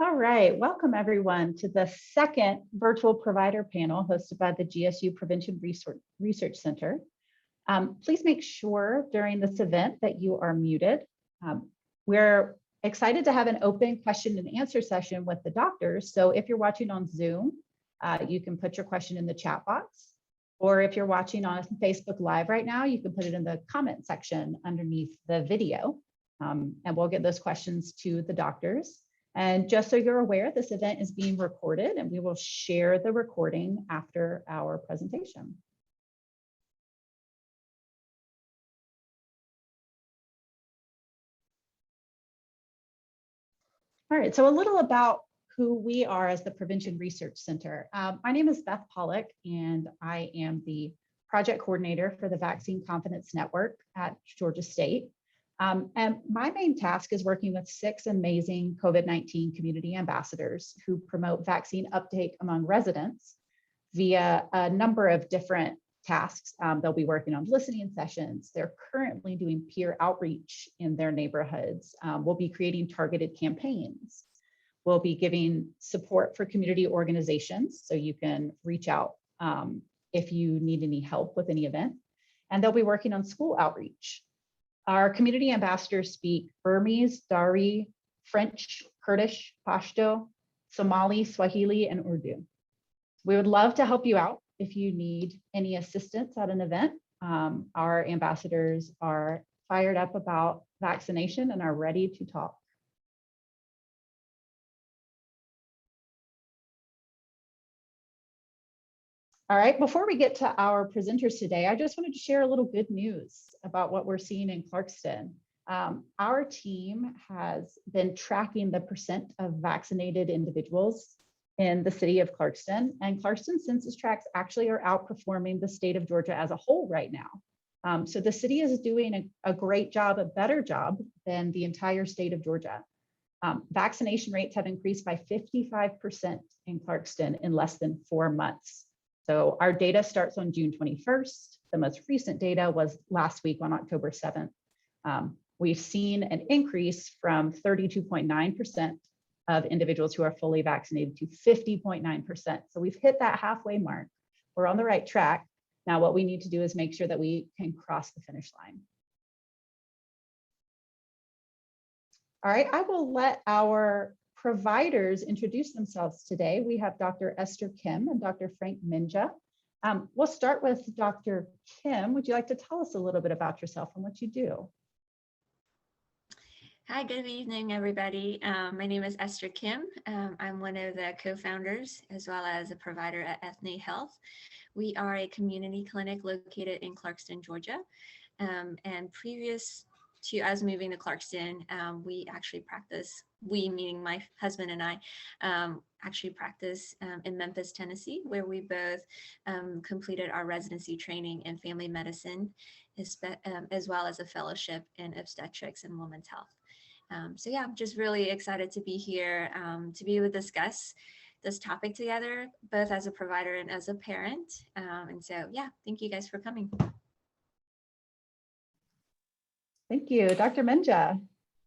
All right, welcome everyone to the second virtual provider panel hosted by the GSU Prevention Research Center. Please make sure during this event that you are muted. We're excited to have an open question and answer session with the doctors. So if you're watching on Zoom, you can put your question in the chat box. Or if you're watching on Facebook Live right now, you can put it in the comment section underneath the video. And we'll get those questions to the doctors. And just so you're aware, this event is being recorded and we will share the recording after our presentation. All right, so a little about who we are as the Prevention Research Center. My name is Beth Pollock and I am the project coordinator for the Vaccine Confidence Network at Georgia State. And my main task is working with 6 amazing COVID-19 community ambassadors who promote vaccine uptake among residents via a number of different tasks. They'll be working on listening sessions. They're currently doing peer outreach in their neighborhoods. We'll be creating targeted campaigns. We'll be giving support for community organizations, so you can reach out if you need any help with any event. And they'll be working on school outreach. Our community ambassadors speak Burmese, Dari, French, Kurdish, Pashto, Somali, Swahili, and Urdu. We would love to help you out if you need any assistance at an event. Our ambassadors are fired up about vaccination and are ready to talk. All right, before we get to our presenters today, I just wanted to share a little good news about what we're seeing in Clarkston. Our team has been tracking the percent of vaccinated individuals in the city of Clarkston, and Clarkston census tracts actually are outperforming the state of Georgia as a whole right now. So the city is doing a great job, a better job than the entire state of Georgia. Vaccination rates have increased by 55% in Clarkston in less than 4 months. So our data starts on June 21st. The most recent data was last week on October 7th. We've seen an increase from 32.9% of individuals who are fully vaccinated to 50.9%. So we've hit that halfway mark. We're on the right track. Now what we need to do is make sure that we can cross the finish line. All right, I will let our providers introduce themselves today. We have Dr. Esther Kim and Dr. Frank Menger. We'll start with Dr. Kim. Would you like to tell us a little bit about yourself and what you do? Hi, good evening, everybody. My name is Esther Kim. I'm one of the co-founders as well as a provider at Ethne Health. We are a community clinic located in Clarkston, Georgia. And previous to us moving to Clarkston, we actually practice, we meaning my husband and I, actually practice in Memphis, Tennessee, where we both completed our residency training in family medicine, as well as a fellowship in obstetrics and women's health. So yeah, I'm just really excited to be here to be able to discuss this topic together, both as a provider and as a parent. And so yeah, thank you guys for coming. Thank you, Dr. Minja.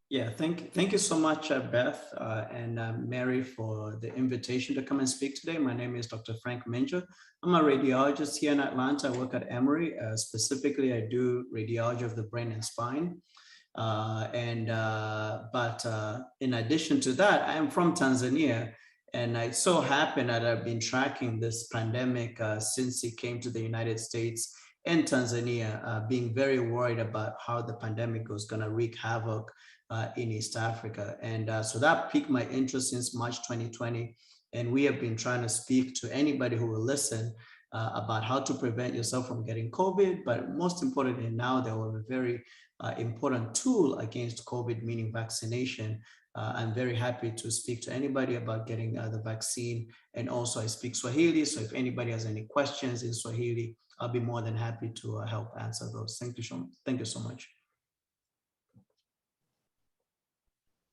Yeah, thank you so much, Beth and Mary, for the invitation to come and speak today. My name is Dr. Frank Menger. I'm a radiologist here in Atlanta. I work at Emory. Specifically, I do radiology of the brain and spine. But in addition to that, I am from Tanzania, and it so happened that I've been tracking this pandemic since it came to the United States and Tanzania, being very worried about how the pandemic was going to wreak havoc in East Africa. And so that piqued my interest since March 2020. And we have been trying to speak to anybody who will listen about how to prevent yourself from getting COVID. But most importantly, now there are a very important tool against COVID, meaning vaccination. I'm very happy to speak to anybody about getting the vaccine. And also I speak Swahili. So if anybody has any questions in Swahili, I'll be more than happy to help answer those. Thank you so much.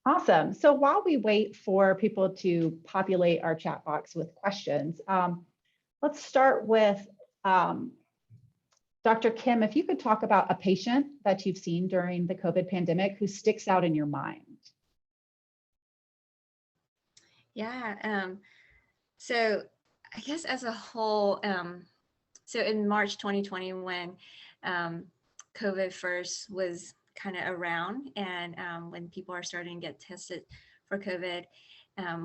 Awesome. So while we wait for people to populate our chat box with questions, let's start with Dr. Kim, if you could talk about a patient that you've seen during the COVID pandemic who sticks out in your mind. Yeah. So I guess as a whole, so in March 2020, when COVID first was kind of around, and when people are starting to get tested for COVID,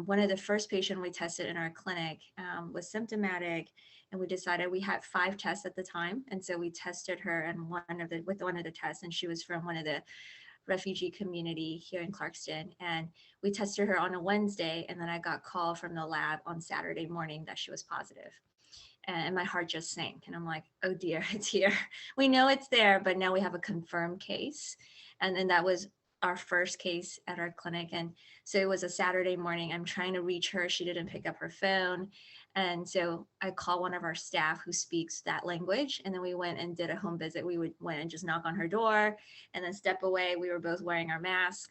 one of the first patients we tested in our clinic was symptomatic, and we decided we had 5 tests at the time, and so we tested her and with one of the tests, and she was from one of the refugee community here in Clarkston. And we tested her on a Wednesday, and then I got call from the lab on Saturday morning that she was positive. And my heart just sank. And I'm like, oh dear, it's here. We know it's there, but now we have a confirmed case. And then that was our first case at our clinic. And so it was a Saturday morning. I'm trying to reach her. She didn't pick up her phone. And so I called one of our staff who speaks that language. And then we went and did a home visit. Went and just knock on her door and then step away. We were both wearing our masks,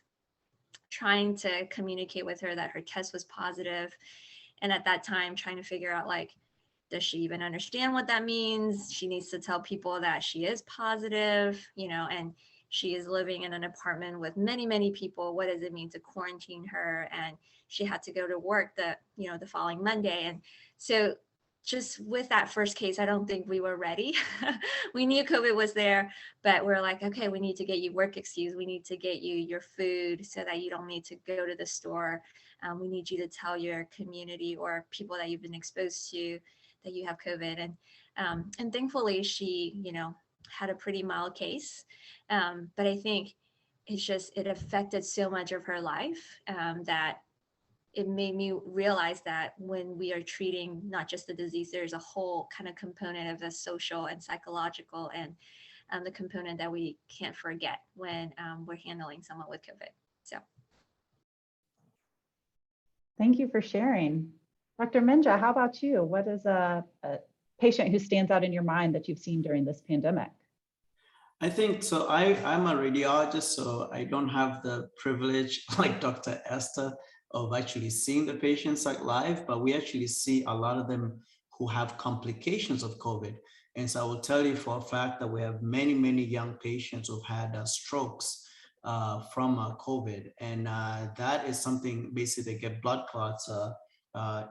trying to communicate with her that her test was positive. And at that time, trying to figure out, like, does she even understand what that means? She needs to tell people that she is positive, and she is living in an apartment with many, many people. What does it mean to quarantine her? And she had to go to work the following Monday. And so just with that first case, I don't think we were ready. We knew COVID was there, but we're like, okay, we need to get you work excuse. We need to get you your food so that you don't need to go to the store. We need you to tell your community or people that you've been exposed to that you have COVID. And thankfully she, had a pretty mild case. But I think it affected so much of her life that it made me realize that when we are treating not just the disease, there's a whole kind of component of the social and psychological and the component that we can't forget when we're handling someone with COVID. So. Thank you for sharing. Dr. Minja, how about you? What is a patient who stands out in your mind that you've seen during this pandemic? I think so. I'm a radiologist, so I don't have the privilege like Dr. Esther of actually seeing the patients like live, but we actually see a lot of them who have complications of COVID. And so I will tell you for a fact that we have many, many young patients who've had strokes from COVID. And that is something, basically they get blood clots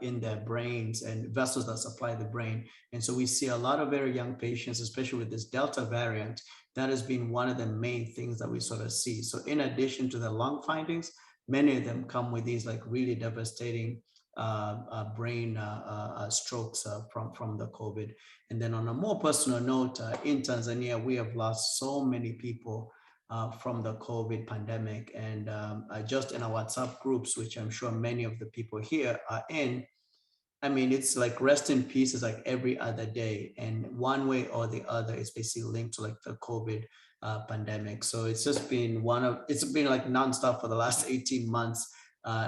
in their brains and vessels that supply the brain. And so we see a lot of very young patients, especially with this Delta variant. That has been one of the main things that we sort of see. So in addition to the lung findings, many of them come with these like really devastating brain strokes from the COVID. And then on a more personal note, in Tanzania, we have lost so many people from the COVID pandemic. And just in our WhatsApp groups, which I'm sure many of the people here are in, I mean, it's like rest in peace is like every other day. And one way or the other, it's basically linked to like the COVID pandemic. So it's just been it's been like nonstop for the last 18 months.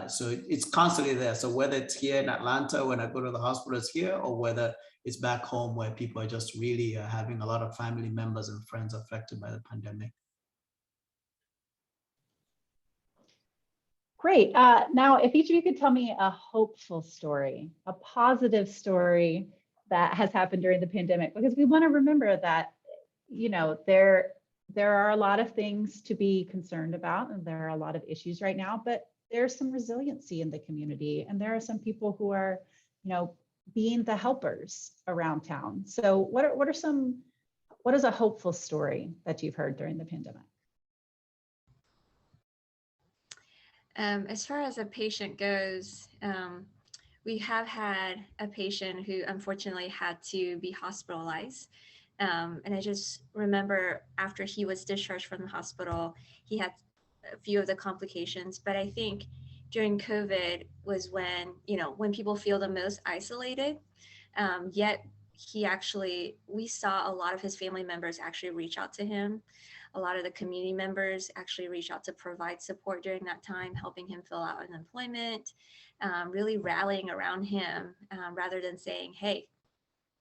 So it's constantly there. So whether it's here in Atlanta, when I go to the hospital, it's here, or whether it's back home where people are just really having a lot of family members and friends affected by the pandemic. Great. Now, if each of you could tell me a hopeful story, a positive story that has happened during the pandemic, because we want to remember that, there are a lot of things to be concerned about, and there are a lot of issues right now, but there's some resiliency in the community, and there are some people who are, being the helpers around town. So what is a hopeful story that you've heard during the pandemic? As far as a patient goes, we have had a patient who unfortunately had to be hospitalized. And I just remember after he was discharged from the hospital, he had a few of the complications. But I think during COVID was when people feel the most isolated. Yet we saw a lot of his family members actually reach out to him. A lot of the community members actually reached out to provide support during that time, helping him fill out unemployment, really rallying around him rather than saying, hey,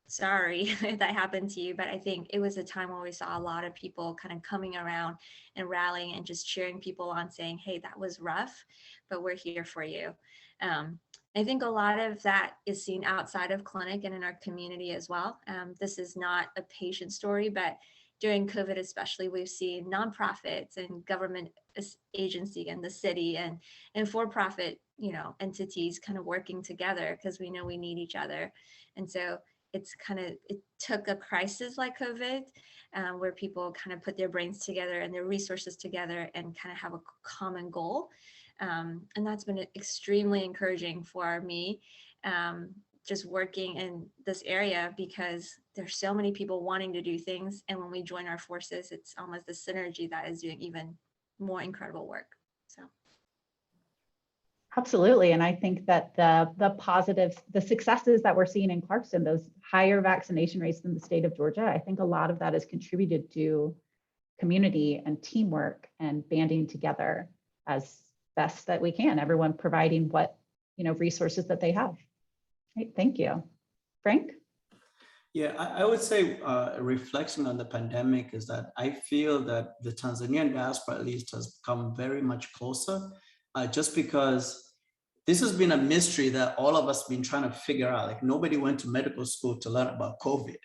sorry that happened to you. But I think it was a time when we saw a lot of people kind of coming around and rallying and just cheering people on, saying, hey, that was rough, but we're here for you. I think a lot of that is seen outside of clinic and in our community as well. This is not a patient story, but during COVID especially, we've seen nonprofits and government agency and the city and for-profit, you know, entities kind of working together because we know we need each other. And so it took a crisis like COVID where people kind of put their brains together and their resources together and kind of have a common goal. And that's been extremely encouraging for me, just working in this area, because there's so many people wanting to do things. And when we join our forces, it's almost the synergy that is doing even more incredible work. So. Absolutely. And I think that the positives, the successes that we're seeing in Clarkston, those higher vaccination rates in the state of Georgia, I think a lot of that has contributed to community and teamwork and banding together as best that we can, everyone providing what, you know, resources that they have. Great, thank you. Frank? Yeah, I would say reflecting on the pandemic is that I feel that the Tanzanian diaspora at least has come very much closer, just because this has been a mystery that all of us been trying to figure out. Like, nobody went to medical school to learn about COVID.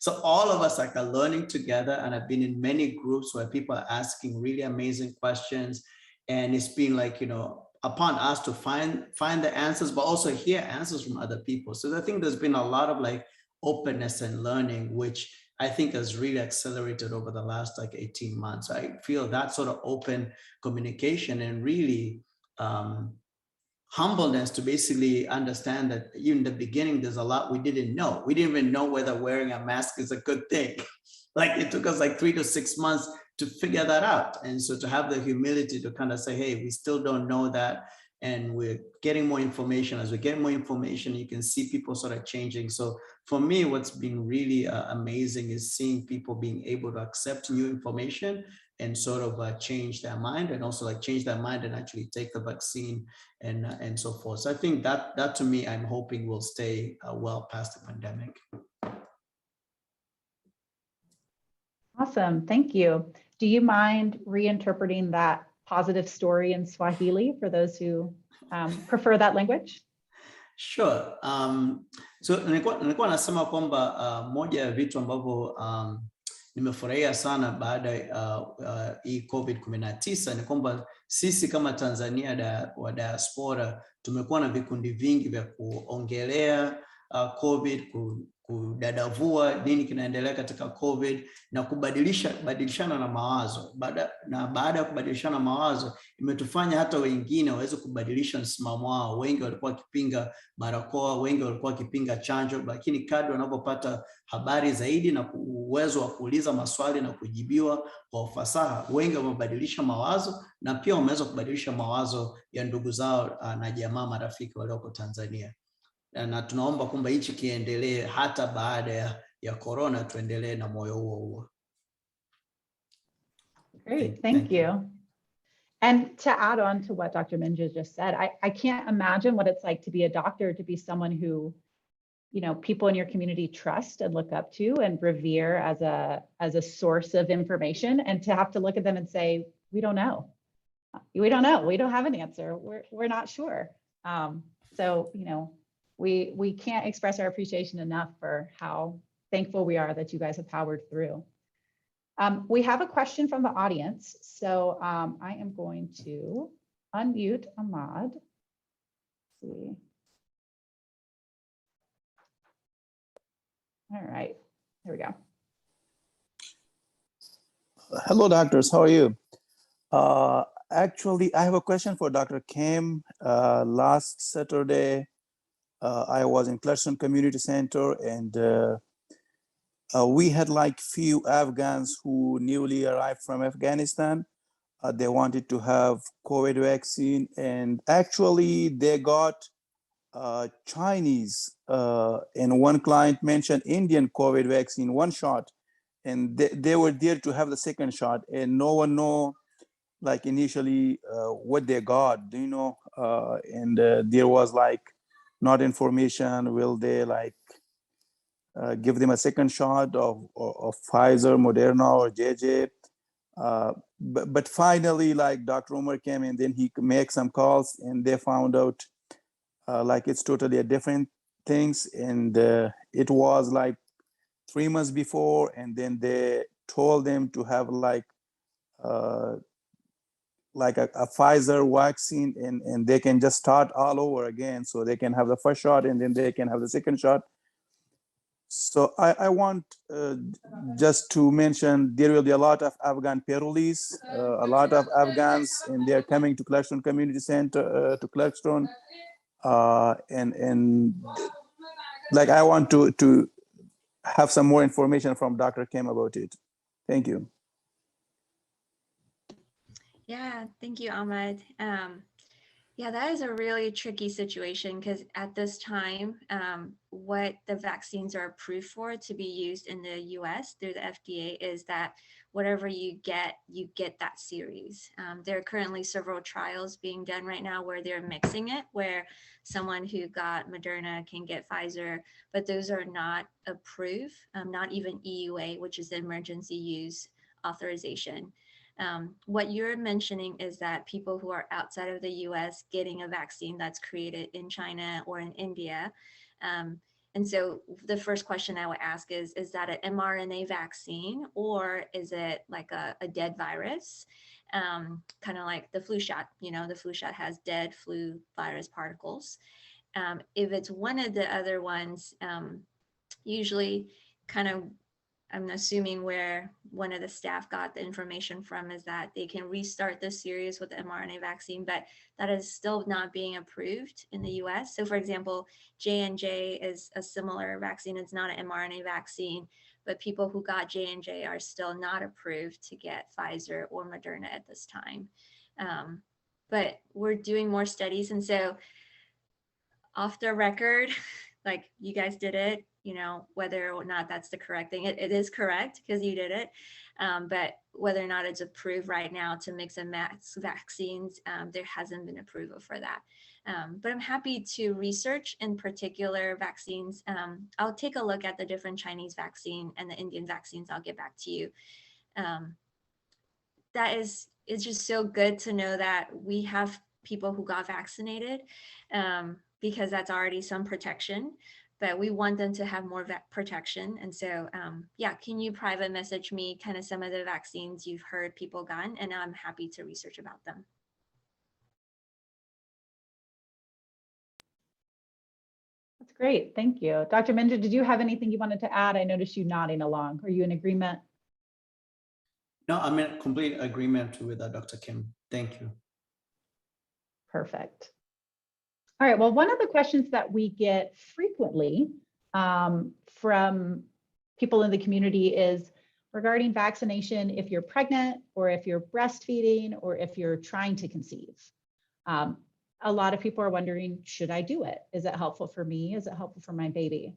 So all of us are learning together, and I've been in many groups where people are asking really amazing questions. And it's been like, you know, upon us to find the answers, but also hear answers from other people. So I think there's been a lot of like openness and learning, which I think has really accelerated over the last like 18 months. I feel that sort of open communication and really humbleness to basically understand that even in the beginning, there's a lot we didn't know. We didn't even know whether wearing a mask is a good thing. Like, it took us like 3 to 6 months to figure that out. And so to have the humility to kind of say, hey, we still don't know that, and we're getting more information. As we get more information, you can see people sort of changing. So for me, what's been really amazing is seeing people being able to accept new information and sort of change their mind, and also like change their mind and actually take the vaccine and so forth. So I think that to me, I'm hoping will stay well past the pandemic. Awesome, thank you. Do you mind reinterpreting that positive story in Swahili for those who prefer that language? Sure. So nilikuwa nasema kwamba moja ya vitu ambavyo nimefurahia sana baada ya hii COVID-19 ni kwamba sisi kama Tanzania wa diaspora tumekuwa na vikundi vingi vya kuongelea COVID, kudadavua nini kinaendelea katika COVID na kubadilishana na mawazo. Baada ya kubadilishana mawazo, imetufanya hata wengine waweze kubadilisha msimamo wao. Wengi walikuwa wakipinga barakoa, wengi walikuwa wakipinga chanjo, lakini kadri wanapopata habari zaidi na uwezo wa kuuliza maswali na kujibiwa kwa ufasaha, wengi wamebadilisha mawazo, na pia wameweza kubadilisha mawazo ya ndugu zao na jamaa, marafiki walioko Tanzania. Na tunaomba kwamba hichi kiendelee hata baada ya corona, tuendelee na moyo huo. Great, thank you. And to add on to what Dr. Minja just said, I can't imagine what it's like to be a doctor, to be someone who, you know, people in your community trust and look up to and revere as a source of information, and to have to look at them and say, we don't know. We don't know. We don't have an answer. We're not sure. So, you know, we can't express our appreciation enough for how thankful we are that you guys have powered through. We have a question from the audience. So I am going to unmute Ahmad. Let's see. All right, there we go. Hello, doctors. How are you? Actually, I have a question for Dr. Kim. Last Saturday, I was in Clarkston Community Center, and we had like few Afghans who newly arrived from Afghanistan. They wanted to have COVID vaccine, and actually they got Chinese, and one client mentioned Indian COVID vaccine, one shot, and they were there to have the second shot, and no one know like initially what they got, do you know? And there was like not information, will they like give them a second shot of Pfizer, Moderna, or JJ? But finally, like Dr. Umar came and then he made some calls, and they found out like it's totally a different things. And it was like 3 months before, and then they told them to have like a Pfizer vaccine, and they can just start all over again. So they can have the first shot and then they can have the second shot. So I want just to mention there will be a lot of Afghan parolees, a lot of Afghans, and they're coming to Clarkston Community Center, to Clarkston. And like I want to have some more information from Dr. Kim about it. Thank you. Yeah, thank you, Ahmed. Yeah, that is a really tricky situation because at this time, what the vaccines are approved for to be used in the US through the FDA is that whatever you get that series. There are currently several trials being done right now where they're mixing it, where someone who got Moderna can get Pfizer, but those are not approved, not even EUA, which is the emergency use authorization. What you're mentioning is that people who are outside of the US getting a vaccine that's created in China or in India. And so the first question I would ask is that an mRNA vaccine or is it like a dead virus? Kind of like the flu shot, the flu shot has dead flu virus particles. If it's one of the other ones, usually kind of I'm assuming where one of the staff got the information from is that they can restart the series with the mRNA vaccine, but that is still not being approved in the US. So for example, J&J is a similar vaccine. It's not an mRNA vaccine, but people who got J&J are still not approved to get Pfizer or Moderna at this time. But we're doing more studies. And so off the record, like you guys did it, whether or not that's the correct thing. It is correct because you did it. But whether or not it's approved right now to mix and match vaccines, there hasn't been approval for that. But I'm happy to research in particular vaccines. I'll take a look at the different Chinese vaccine and the Indian vaccines. I'll get back to you. It's just so good to know that we have people who got vaccinated because that's already some protection. But we want them to have more protection. And so, yeah, can you private message me kind of some of the vaccines you've heard people gotten? And I'm happy to research about them. That's great. Thank you. Dr. Minja, did you have anything you wanted to add? I noticed you nodding along. Are you in agreement? No, I'm in complete agreement with Dr. Kim. Thank you. Perfect. All right, well, one of the questions that we get frequently from people in the community is regarding vaccination if you're pregnant or if you're breastfeeding or if you're trying to conceive. A lot of people are wondering, should I do it? Is it helpful for me? Is it helpful for my baby?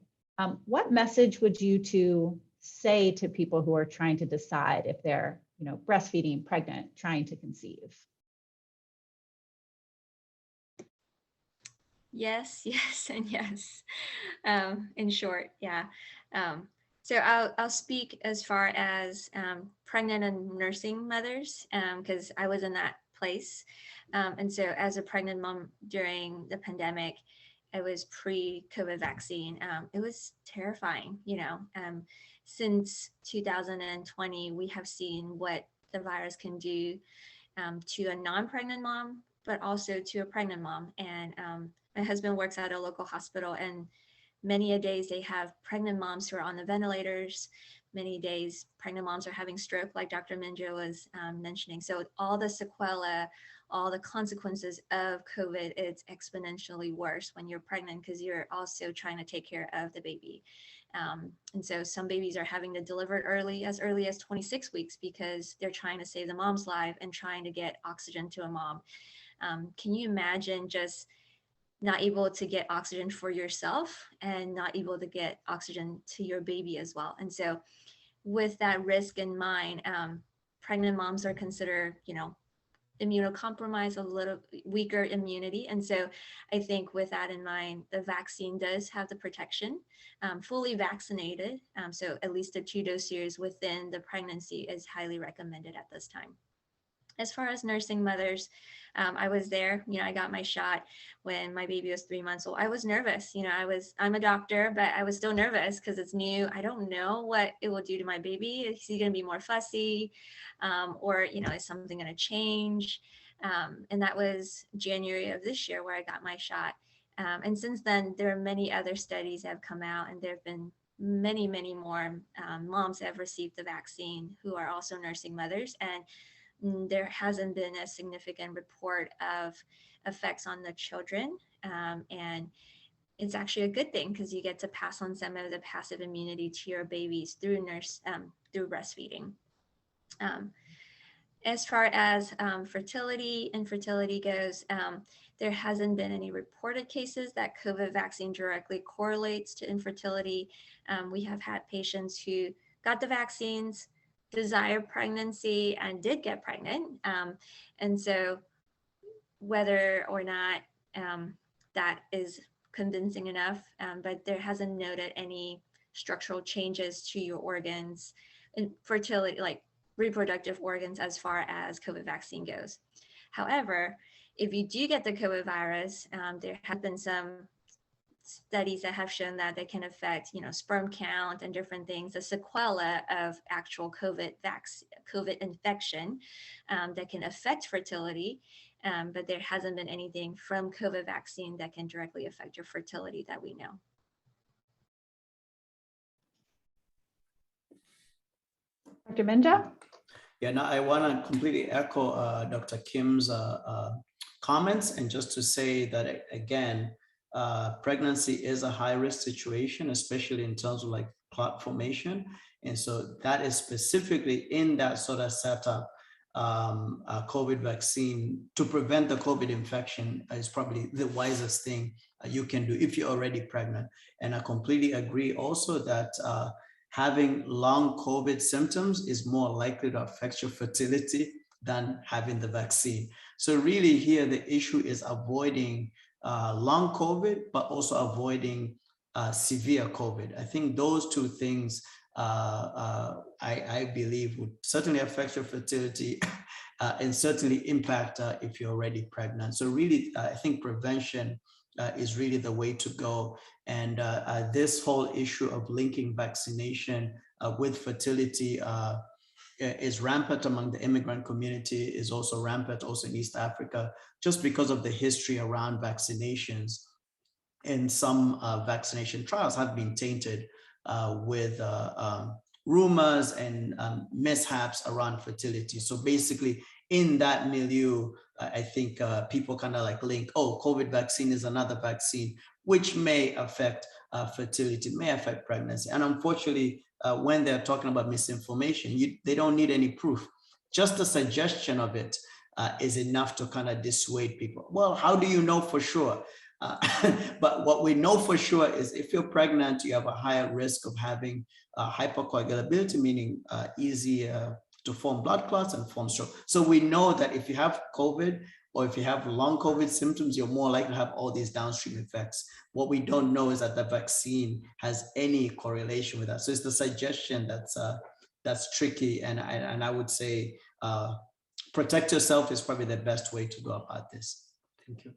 What message would you to say to people who are trying to decide if they're breastfeeding, pregnant, trying to conceive? Yes, yes, and yes. In short, yeah. So I'll speak as far as pregnant and nursing mothers, because I was in that place. And so as a pregnant mom during the pandemic, I was pre-COVID vaccine. It was terrifying, since 2020, we have seen what the virus can do to a non-pregnant mom, but also to a pregnant mom. And my husband works at a local hospital, and many a days they have pregnant moms who are on the ventilators. Many days pregnant moms are having stroke, like Dr. Minja was mentioning. So all the sequelae, all the consequences of COVID, it's exponentially worse when you're pregnant because you're also trying to take care of the baby. And so some babies are having to deliver as early as 26 weeks because they're trying to save the mom's life and trying to get oxygen to a mom. Can you imagine just not able to get oxygen for yourself and not able to get oxygen to your baby as well? And so with that risk in mind, pregnant moms are considered, immunocompromised, a little weaker immunity. And so I think with that in mind, the vaccine does have the protection, fully vaccinated. So at least a 2-dose series within the pregnancy is highly recommended at this time. As far as nursing mothers, I was there, I got my shot when my baby was 3 months old. I was nervous, I'm a doctor, but I was still nervous because it's new. I don't know what it will do to my baby. Is he going to be more fussy? Or, is something going to change? And that was January of this year where I got my shot. And since then, there are many other studies that have come out, and there have been many, many more moms that have received the vaccine who are also nursing mothers. And there hasn't been a significant report of effects on the children. And it's actually a good thing because you get to pass on some of the passive immunity to your babies through breastfeeding. As far as fertility, infertility goes, there hasn't been any reported cases that COVID vaccine directly correlates to infertility. We have had patients who got the vaccines, desired pregnancy, and did get pregnant. And so whether or not that is convincing enough, but there hasn't noted any structural changes to your organs in fertility, like reproductive organs, as far as COVID vaccine goes. However, if you do get the COVID virus, there have been some studies that have shown that they can affect, sperm count and different things, a sequela of actual COVID infection that can affect fertility. But there hasn't been anything from COVID vaccine that can directly affect your fertility that we know. Dr. Minja? Yeah, no, I want to completely echo Dr. Kim's comments, and just to say that, again, pregnancy is a high-risk situation, especially in terms of like clot formation. And so that is specifically in that sort of setup. COVID vaccine to prevent the COVID infection is probably the wisest thing you can do if you're already pregnant. And I completely agree also that having long COVID symptoms is more likely to affect your fertility than having the vaccine. So really here, the issue is avoiding long COVID, but also avoiding severe COVID. I think those two things I believe would certainly affect your fertility and certainly impact if you're already pregnant. So really, I think prevention is really the way to go. And this whole issue of linking vaccination with fertility is rampant among the immigrant community, is also rampant also in East Africa, just because of the history around vaccinations. And some vaccination trials have been tainted with rumors and mishaps around fertility. So basically in that milieu, I think people kind of like link, oh, COVID vaccine is another vaccine, which may affect fertility, may affect pregnancy. And unfortunately, when they're talking about misinformation, they don't need any proof. Just a suggestion of it is enough to kind of dissuade people. Well, how do you know for sure? But what we know for sure is if you're pregnant, you have a higher risk of having hypercoagulability, meaning easy to form blood clots and form stroke. So we know that if you have COVID or if you have long COVID symptoms, you're more likely to have all these downstream effects. What we don't know is that the vaccine has any correlation with that. So it's the suggestion that's tricky. And I would say protect yourself is probably the best way to go about this. Thank you.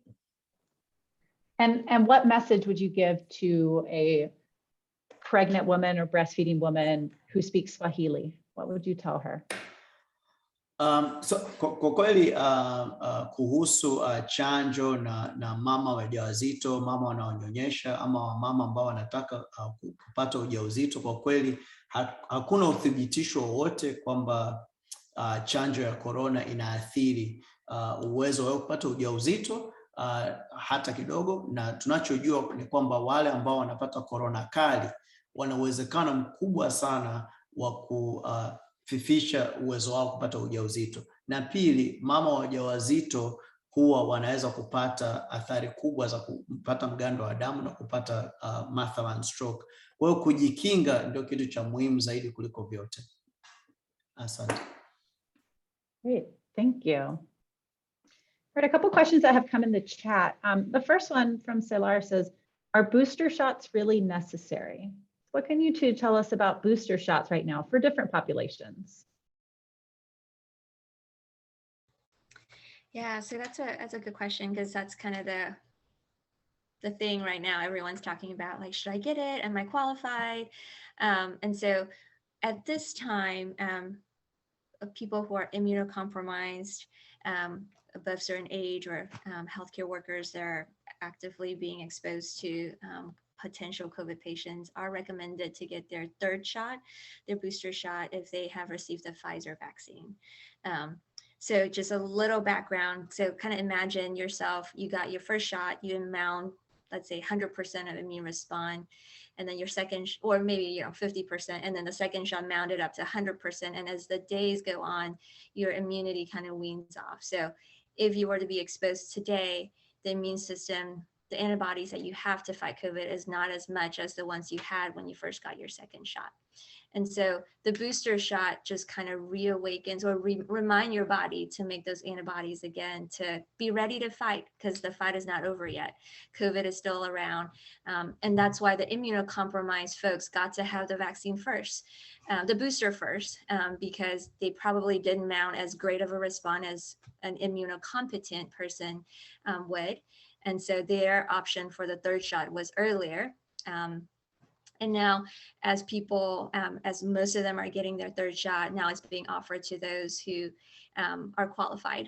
And what message would you give to a pregnant woman or breastfeeding woman who speaks Swahili? What would you tell her? So kwa kweli kuhusu chanjo na mama wajawazito, mama wanaonyonyesha ama mama ambao wanataka kupata ujauzito, kwa kweli hakuna uthibitisho wowote kwamba chanjo ya corona inaathiri uwezo wa kupata ujauzito hata kidogo. Na tunachojua ni kwamba wale ambao wanapata corona kali wana uwezekano mkubwa sana wa kufifisha uwezo wao kupata ujauzito. Na pili, mama wajawazito huwa wanaweza kupata athari kubwa za kupata mgando wa damu na kupata mathalan stroke. Kwa hiyo kujikinga ndio kitu cha muhimu zaidi kuliko vyote. Asante. Great, thank you. All right, a couple questions that have come in the chat. The first one from Selar says, are booster shots really necessary? What can you two tell us about booster shots right now for different populations? Yeah, so that's a good question, because that's kind of the thing right now. Everyone's talking about, like, should I get it? Am I qualified? And so at this time, people who are immunocompromised, above certain age, or healthcare workers that are actively being exposed to potential COVID patients, are recommended to get their third shot, their booster shot, if they have received the Pfizer vaccine. So just a little background. So kind of imagine yourself, you got your first shot, you mount, let's say 100% of immune response, and then your second, or maybe 50%, and then the second shot mounted up to 100%. And as the days go on, your immunity kind of weans off. So if you were to be exposed today, the immune system, the antibodies that you have to fight COVID is not as much as the ones you had when you first got your second shot. And so the booster shot just kind of reawakens, or remind your body to make those antibodies again, to be ready to fight, because the fight is not over yet. COVID is still around. And that's why the immunocompromised folks got to have the vaccine first, the booster first, because they probably didn't mount as great of a response as an immunocompetent person would. And so their option for the third shot was earlier. And now, as people, as most of them are getting their third shot, now it's being offered to those who are qualified.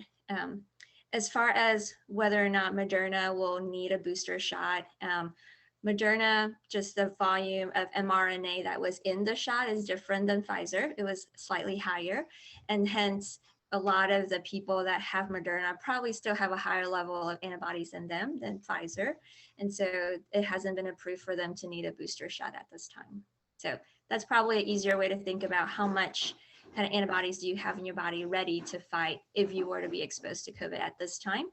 As far as whether or not Moderna will need a booster shot, Moderna, just the volume of mRNA that was in the shot is different than Pfizer. It was slightly higher, and hence a lot of the people that have Moderna probably still have a higher level of antibodies in them than Pfizer. And so it hasn't been approved for them to need a booster shot at this time. So that's probably an easier way to think about how much kind of antibodies do you have in your body ready to fight if you were to be exposed to COVID at this time.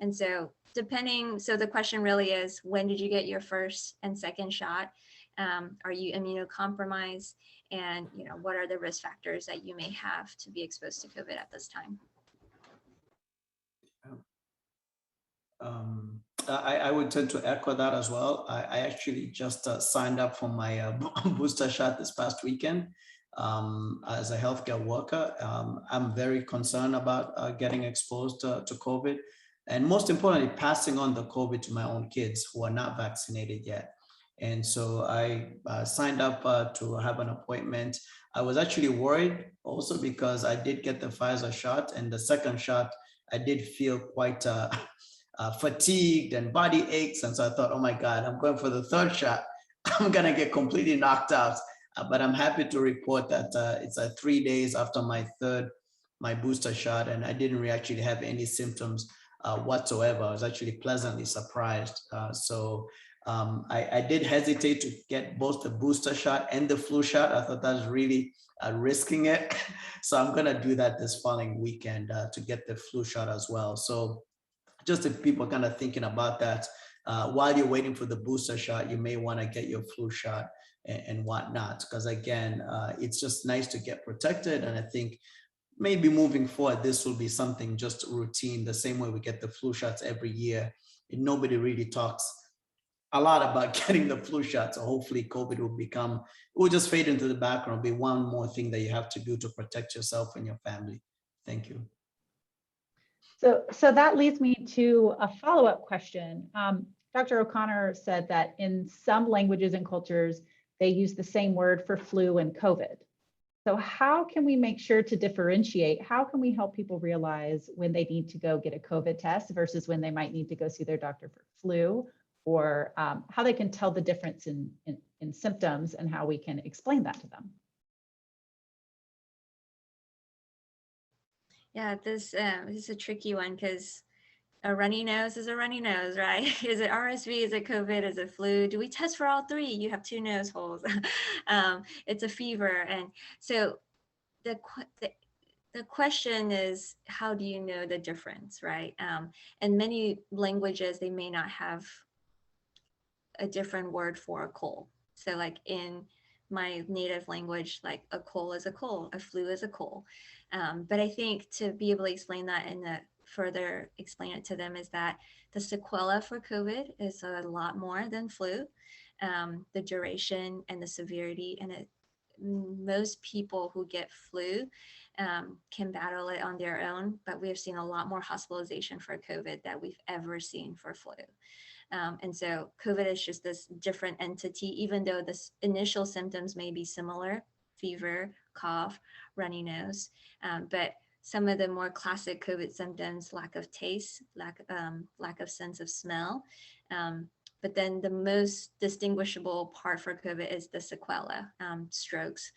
And so so the question really is, when did you get your first and second shot? Are you immunocompromised? And what are the risk factors that you may have to be exposed to COVID at this time? I would tend to echo that as well. I actually just signed up for my booster shot this past weekend. As a healthcare worker, I'm very concerned about getting exposed to COVID, and most importantly, passing on the COVID to my own kids who are not vaccinated yet. And so I signed up to have an appointment. I was actually worried also because I did get the Pfizer shot, and the second shot, I did feel quite fatigued and body aches. And so I thought, oh my God, I'm going for the third shot. I'm going to get completely knocked out. But I'm happy to report that it's 3 days after my booster shot, and I didn't actually have any symptoms whatsoever. I was actually pleasantly surprised. I did hesitate to get both the booster shot and the flu shot. I thought that was really risking it. So I'm going to do that this following weekend to get the flu shot as well. So just if people kind of thinking about that, while you're waiting for the booster shot, you may want to get your flu shot and whatnot. Because again, it's just nice to get protected. And I think maybe moving forward, this will be something just routine, the same way we get the flu shots every year. And nobody really talks a lot about getting the flu shot. So hopefully COVID will just fade into the background, be one more thing that you have to do to protect yourself and your family. Thank you. So that leads me to a follow-up question. Dr. O'Connor said that in some languages and cultures, they use the same word for flu and COVID. So how can we make sure to differentiate? How can we help people realize when they need to go get a COVID test versus when they might need to go see their doctor for flu, or how they can tell the difference in symptoms and how we can explain that to them? Yeah, this is a tricky one, because a runny nose is a runny nose, right? Is it RSV? Is it COVID? Is it flu? Do we test for all three? You have 2 nose holes. It's a fever. And so the question is, how do you know the difference, right? In many languages, they may not have a different word for a cold. So like in my native language, like a cold is a cold, a flu is a cold. But I think to be able to explain that and further explain it to them is that the sequela for COVID is a lot more than flu. The duration and the severity, and most people who get flu can battle it on their own, but we have seen a lot more hospitalization for COVID that we've ever seen for flu. And so COVID is just this different entity, even though the initial symptoms may be similar: fever, cough, runny nose. But some of the more classic COVID symptoms, lack of taste, lack of sense of smell. But then the most distinguishable part for COVID is the sequela, strokes,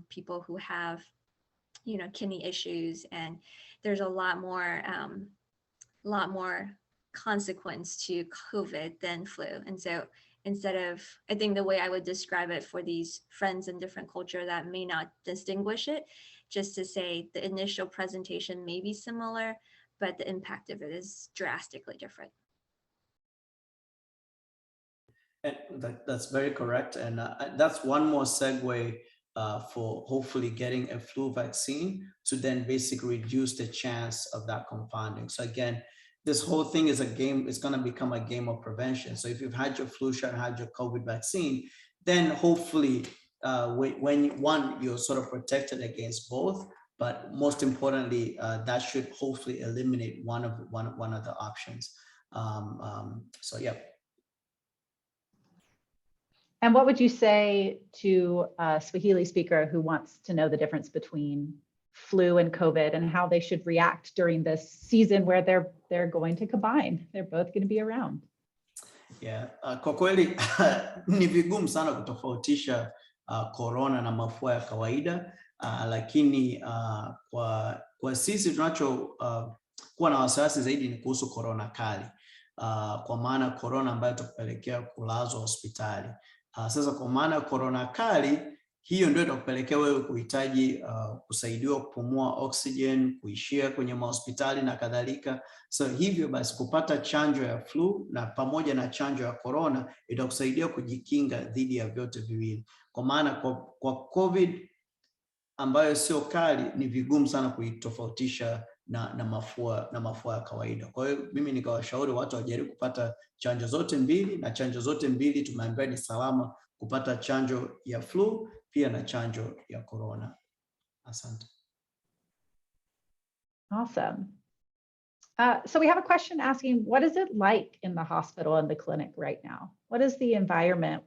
people who have, kidney issues, and there's a lot more consequence to COVID than flu. And so I think the way I would describe it for these friends in different culture that may not distinguish it, just to say the initial presentation may be similar, but the impact of it is drastically different. And that's very correct. And that's one more segue for hopefully getting a flu vaccine to then basically reduce the chance of that confounding. So again, this whole thing is a game. It's going to become a game of prevention. So if you've had your flu shot and had your COVID vaccine, then hopefully when you're sort of protected against both, but most importantly, that should hopefully eliminate one of the options. So yeah. And what would you say to a Swahili speaker who wants to know the difference between flu and COVID and how they should react during this season where they're going to combine? They're both going to be around. Yeah, kwa kweli ni vigumu sana kutofautisha corona na mafua ya kawaida, lakini kwa sisi tunacho kuwa na wasiwasi zaidi ni kuhusu corona kali, kwa maana corona ambayo itakupelekea kulazwa hospitali. Sasa kwa maana corona kali hiyo ndio itakupelekea wewe kuhitaji kusaidiwa kupumua oxygen, kuishia kwenye mahospitali na kadhalika. So hivyo basi kupata chanjo ya flu na pamoja na chanjo ya corona itakusaidia kujikinga dhidi ya vyote viwili. Kwa maana kwa COVID ambayo sio kali ni vigumu sana kuitofautisha na mafua ya kawaida. Kwa hiyo mimi nikawashauri watu wajaribu kupata chanjo zote mbili, na chanjo zote mbili tumeambiwa ni salama kupata chanjo ya flu pia na chanjo ya corona. Asante. Awesome. So we have a question asking, what is it like in the hospital and the clinic right now? What is the environment?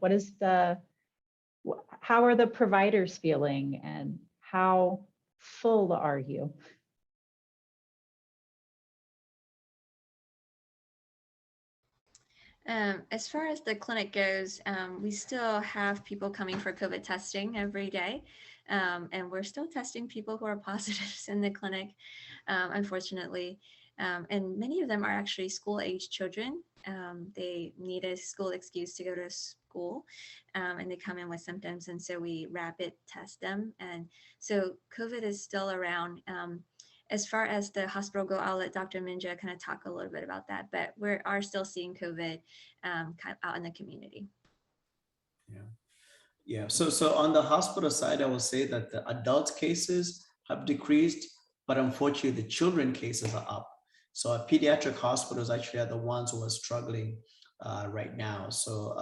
How are the providers feeling, and how full are you? As far as the clinic goes, we still have people coming for COVID testing every day. And we're still testing people who are positives in the clinic, unfortunately. And many of them are actually school-age children. They need a school excuse to go to school, and they come in with symptoms. And so we rapid test them. And so COVID is still around. As far as the hospital go, I'll let Dr. Minja kind of talk a little bit about that, but we are still seeing COVID kind of out in the community. Yeah. So on the hospital side, I will say that the adult cases have decreased, but unfortunately the children cases are up. So our pediatric hospitals actually are the ones who are struggling right now. So,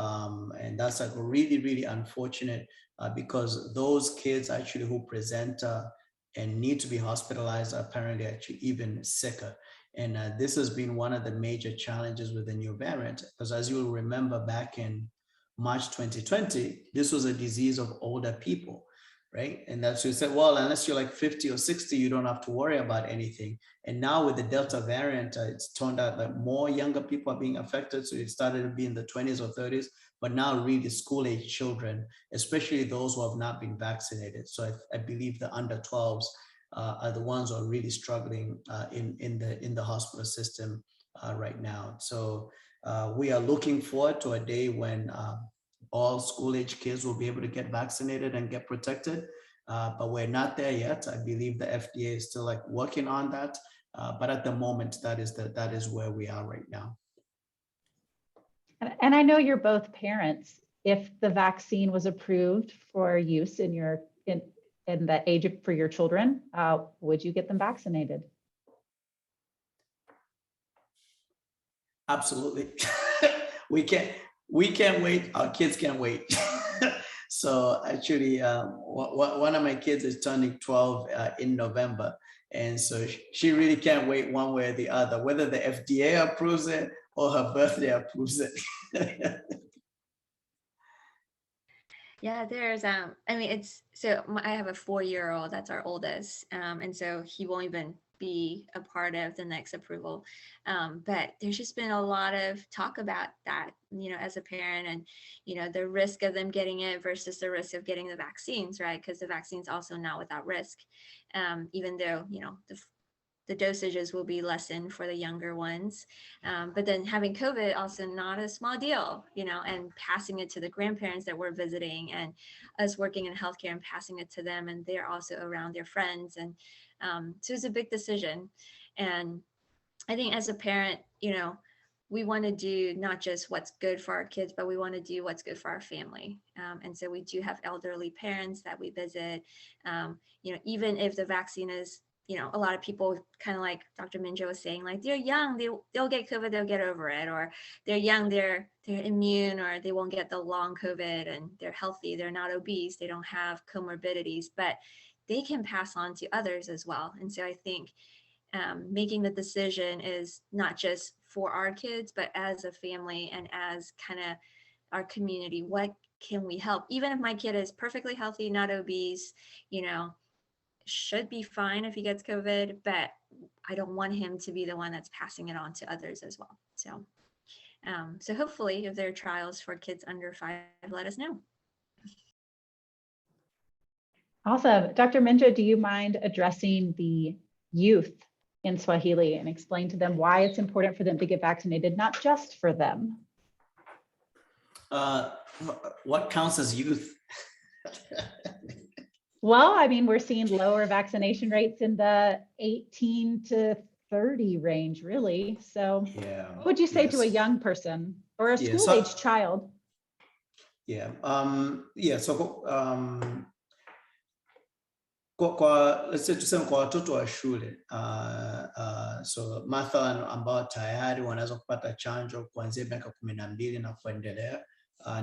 and that's like really, really unfortunate because those kids actually who present and need to be hospitalized are apparently actually even sicker. And this has been one of the major challenges with the new variant, because as you'll remember back in March 2020, this was a disease of older people, right? And that's what you said, well, unless you're like 50 or 60, you don't have to worry about anything. And now with the Delta variant, it's turned out that more younger people are being affected. So it started to be in the 20s or 30s, but now really school-age children, especially those who have not been vaccinated. So I believe the under 12s are the ones who are really struggling in the hospital system right now. So we are looking forward to a day when all school-age kids will be able to get vaccinated and get protected, but we're not there yet. I believe the FDA is still like working on that, but at the moment, that is where we are right now. And I know you're both parents. If the vaccine was approved for use in the age for your children, would you get them vaccinated? Absolutely. We can't wait. Our kids can't wait. So actually, one of my kids is turning 12 in November. And so she really can't wait one way or the other, whether the FDA approves it or her birthday approves it. Yeah, there's I mean I have a 4-year-old, that's our oldest, and so he won't even be a part of the next approval, but there's just been a lot of talk about that, as a parent, and the risk of them getting it versus the risk of getting the vaccines, right? Because the vaccine's also not without risk, even though the dosages will be lessened for the younger ones. But then having COVID also not a small deal, and passing it to the grandparents that we're visiting, and us working in healthcare and passing it to them, and they're also around their friends. And so it's a big decision. And I think as a parent, we want to do not just what's good for our kids, but we want to do what's good for our family. And so we do have elderly parents that we visit, even if the vaccine is, a lot of people kind of like Dr. Minja was saying, like they're young, they'll get COVID, they'll get over it, or they're young, they're immune, or they won't get the long COVID, and they're healthy, they're not obese, they don't have comorbidities, but they can pass on to others as well. And so I think making the decision is not just for our kids, but as a family and as kind of our community, what can we help? Even if my kid is perfectly healthy, not obese, should be fine if he gets COVID, but I don't want him to be the one that's passing it on to others as well. So hopefully if there are trials for kids under 5, let us know. Awesome. Dr. Minja, do you mind addressing the youth in Swahili and explain to them why it's important for them to get vaccinated, not just for them? What counts as youth? Well, I mean, we're seeing lower vaccination rates in the 18 to 30 range, really. So Yeah. what would you say to a young person or a school-age child? Yeah. So let's say tuseme kwa watoto wa shule so mathalan ambao tayari wanaweza kupata chanjo kuanzia miaka 12 na kuendelea,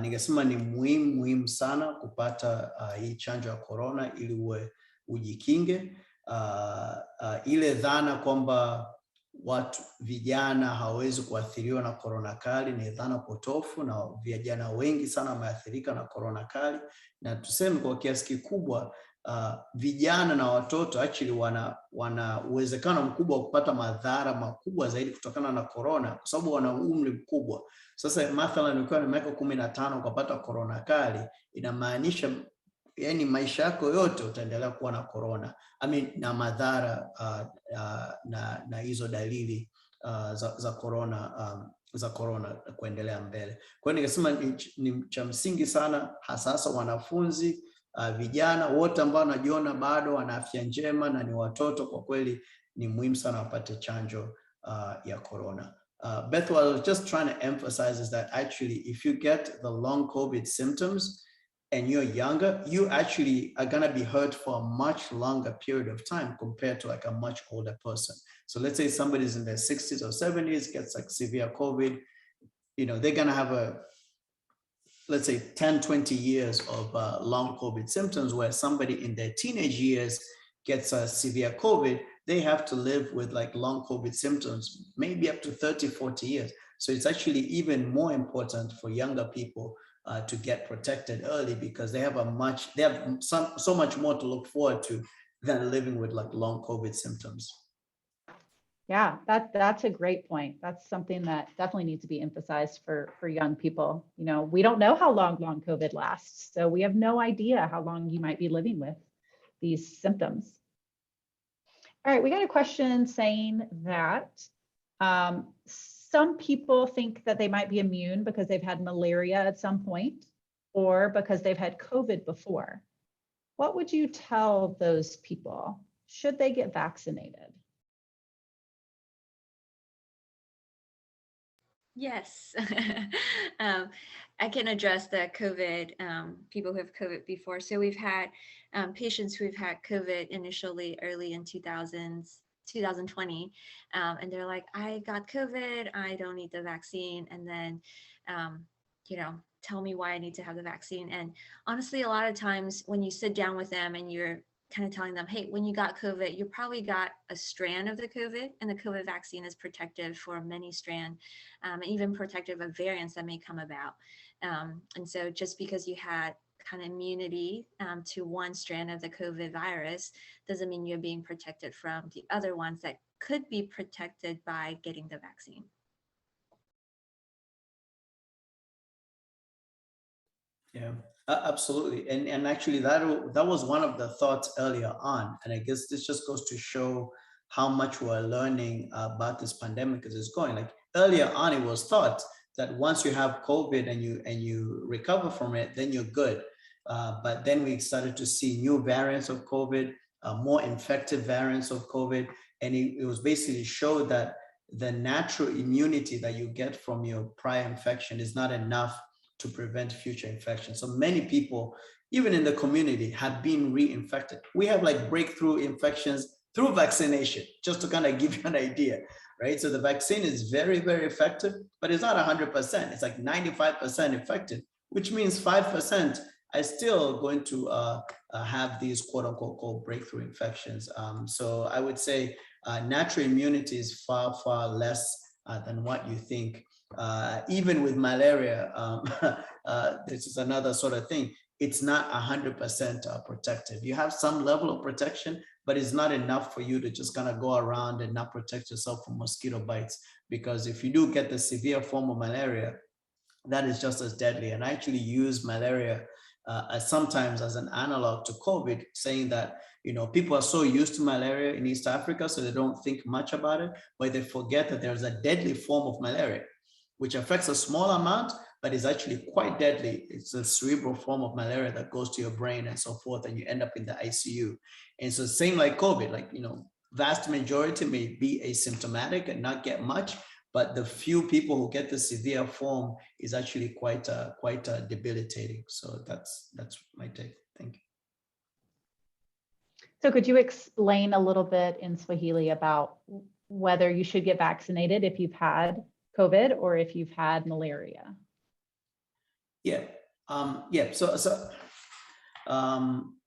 ningesema ni muhimu sana kupata hii chanjo ya corona ili ujikinge. Ile dhana kwamba watu vijana hawawezi kuathiriwa na corona kali ni dhana potofu, na vijana wengi sana wameathirika na corona kali, na tuseme kwa kiasi kikubwa vijana na watoto actually wana uwezekano mkubwa wa kupata madhara makubwa zaidi kutokana na corona, kwa sababu wana umri mkubwa. Sasa mathalan ukiwa na miaka 15 ukapata corona kali, inamaanisha yani maisha yako yote utaendelea kuwa na corona, na madhara na hizo dalili za corona kuendelea mbele. Kwa hiyo ningesema ni cha msingi sana, hasa wanafunzi, vijana wote ambao wanajiona bado wana afya njema na ni watoto, kwa kweli ni muhimu sana wapate chanjo ya corona. Beth, what I was just trying to emphasize is that actually if you get the long COVID symptoms and you're younger, you actually are going to be hurt for a much longer period of time compared to like a much older person. So let's say somebody's in their 60s or 70s, gets like severe COVID, they're going to have let's say 10, 20 years of long COVID symptoms, where somebody in their teenage years gets a severe COVID, they have to live with like long COVID symptoms, maybe up to 30, 40 years. So it's actually even more important for younger people to get protected early, because they have so much more to look forward to than living with like long COVID symptoms. Yeah, that's a great point. That's something that definitely needs to be emphasized for young people. We don't know how long COVID lasts, so we have no idea how long you might be living with these symptoms. All right, we got a question saying that some people think that they might be immune because they've had malaria at some point, or because they've had COVID before. What would you tell those people? Should they get vaccinated? Yes, I can address the COVID, people who have COVID before. So we've had patients who've had COVID initially early in 2020, and they're like, I got COVID, I don't need the vaccine. And then, tell me why I need to have the vaccine. And honestly, a lot of times when you sit down with them and you're kind of telling them, hey, when you got COVID, you probably got a strand of the COVID, and the COVID vaccine is protective for many strand, and even protective of variants that may come about. And so just because you had kind of immunity to one strand of the COVID virus doesn't mean you're being protected from the other ones that could be protected by getting the vaccine. Yeah, absolutely. And actually that was one of the thoughts earlier on. And I guess this just goes to show how much we're learning about this pandemic as it's going. Like earlier on, it was thought that once you have COVID and you recover from it, then you're good. But then we started to see new variants of COVID, more infective variants of COVID. And it was basically showed that the natural immunity that you get from your prior infection is not enough to prevent future infection. So many people, even in the community, have been reinfected. We have like breakthrough infections through vaccination, just to kind of give you an idea, right? So the vaccine is very, very effective, but it's not 100%. It's like 95% effective, which means 5% are still going to have these quote unquote breakthrough infections. So I would say natural immunity is far, far less than what you think. Even with malaria, this is another sort of thing. It's not 100% protective. You have some level of protection, but it's not enough for you to just kind of go around and not protect yourself from mosquito bites. Because if you do get the severe form of malaria, that is just as deadly. And I actually use malaria sometimes as an analog to COVID, saying that, you know, people are so used to malaria in East Africa, so they don't think much about it, but they forget that there's a deadly form of malaria, which affects a small amount, but is actually quite deadly. It's a cerebral form of malaria that goes to your brain and so forth, and you end up in the ICU. And so same like COVID, like, you know, vast majority may be asymptomatic and not get much, but the few people who get the severe form is actually quite debilitating. So that's my take. Thank you. So could you explain a little bit in Swahili about whether you should get vaccinated if you've had COVID or if you've had malaria? Yeah. So